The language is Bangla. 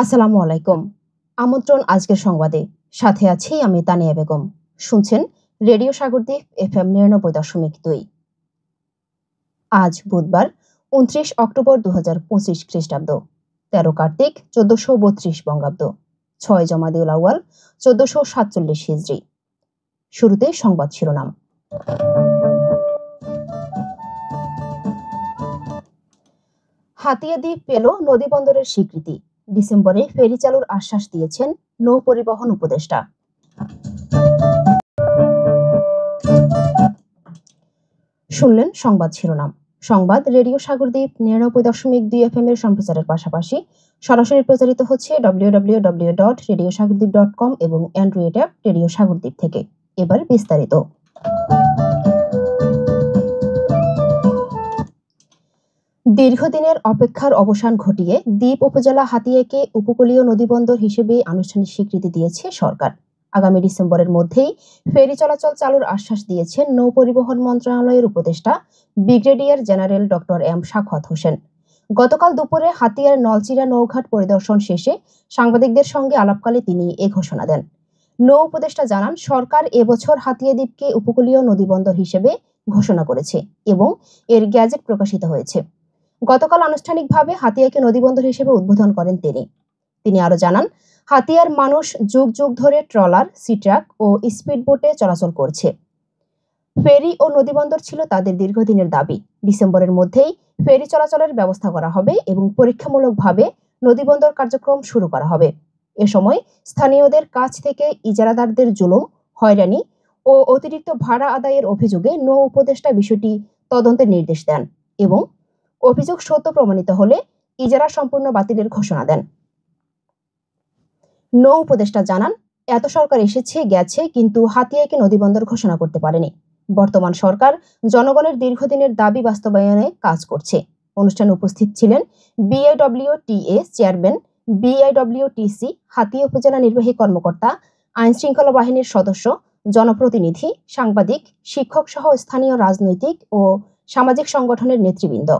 আসসালামু আলাইকুম। আমন্ত্রণ আজকের সংবাদে। সাথে আছি আমি তানিয়া বেগম। শুনছেন রেডিও সাগরদ্বীপ FM 99.2। আজ বুধবার 29 অক্টোবর 2025 খ্রিস্টাব্দ, 13 কার্তিক 1432 বঙ্গাব্দ, 6 জমাদিউল আউয়াল 1447 হিজরি। শুরুতে সংবাদ শিরোনাম। হাতিয়া দ্বীপ পেল নদীবন্দরের স্বীকৃতি। ডিসেম্বরে ফেরি চালুর আশ্বাস দিয়েছেন নৌ পরিবহন উপদেষ্টা। শুনলেন সংবাদ শিরোনাম। সংবাদ রেডিও সাগরদ্বীপ 99.2 FM এর সম্প্রচারের পাশাপাশি সরাসরি প্রচারিত হচ্ছে www.radiosagordeep.com এবং অ্যান্ড্রয়েড অ্যাপ রেডিও সাগরদ্বীপ থেকে। এবার বিস্তারিত। দীর্ঘদিনের অপেক্ষার অবসান ঘটিয়ে দ্বীপ উপজেলা হাতিয়াকে উপকূলীয় নদীবন্দর হিসেবে আনুষ্ঠানিক স্বীকৃতি দিয়েছে সরকার। আগামী ডিসেম্বরের মধ্যেই ফেরি চলাচল চালুর আশ্বাস দিয়েছেন নৌ পরিবহন মন্ত্রণালয়ের উপদেষ্টা brigadier general doctor M Sakhawat Hossain. গতকাল দুপুরে হাতিয়ার নলচিরা নৌঘাট পরিদর্শন শেষে সাংবাদিকদের সঙ্গে আলাপকালে তিনি এ ঘোষণা দেন। নৌ উপদেষ্টা জানান, সরকার এবছর হাতিয়া দ্বীপকে উপকূলীয় নদীবন্দর হিসেবে ঘোষণা করেছে এবং এর গ্যাজেট প্রকাশিত হয়েছে। গতকাল আনুষ্ঠানিকভাবে হাতিয়াকে নদীবন্দর হিসেবে উদ্বোধন করেন তিনি আরো জানান, হাতিয়ার মানুষ যুগ যুগ ধরে ট্রলার, সিট্রাক ও স্পিড বোটে চলাচল করছে। ফেরি ও নদীবন্দর ছিল তাদের দীর্ঘদিনের দাবি। ডিসেম্বরের মধ্যেই ফেরি চলাচলের ব্যবস্থা করা হবে এবং পরীক্ষামূলকভাবে নদীবন্দর কার্যক্রম শুরু করা হবে। এ সময় স্থানীয়দের কাছ থেকে ইজারাদারদের জুলুম, হয়রানি ও অতিরিক্ত ভাড়া আদায়ের অভিযোগে নৌ উপদেষ্টা বিষয়টি তদন্তের নির্দেশ দেন এবং অভিযোগ সত্য প্রমাণিত হলে ইজারা সম্পূর্ণ বাতিলের ঘোষণা দেন। নৌ উপদেষ্টা জানান, এত সরকার এসেছে গেছে, কিন্তু হাতিয়াকে নদীবন্দর ঘোষণা করতে পারেনি। বর্তমান সরকার জনগণের দীর্ঘদিনের দাবি বাস্তবায়নে কাজ করছে। অনুষ্ঠানে উপস্থিত ছিলেন বিআইডব্লিউটিএ চেয়ারম্যান, বিআইডব্লিউটিসি হাতিয়া উপজেলা নির্বাহী কর্মকর্তা, আইন শৃঙ্খলা বাহিনীর সদস্য, জনপ্রতিনিধি, সাংবাদিক, শিক্ষক সহ স্থানীয় রাজনৈতিক ও সামাজিক সংগঠনের নেতৃবৃন্দ।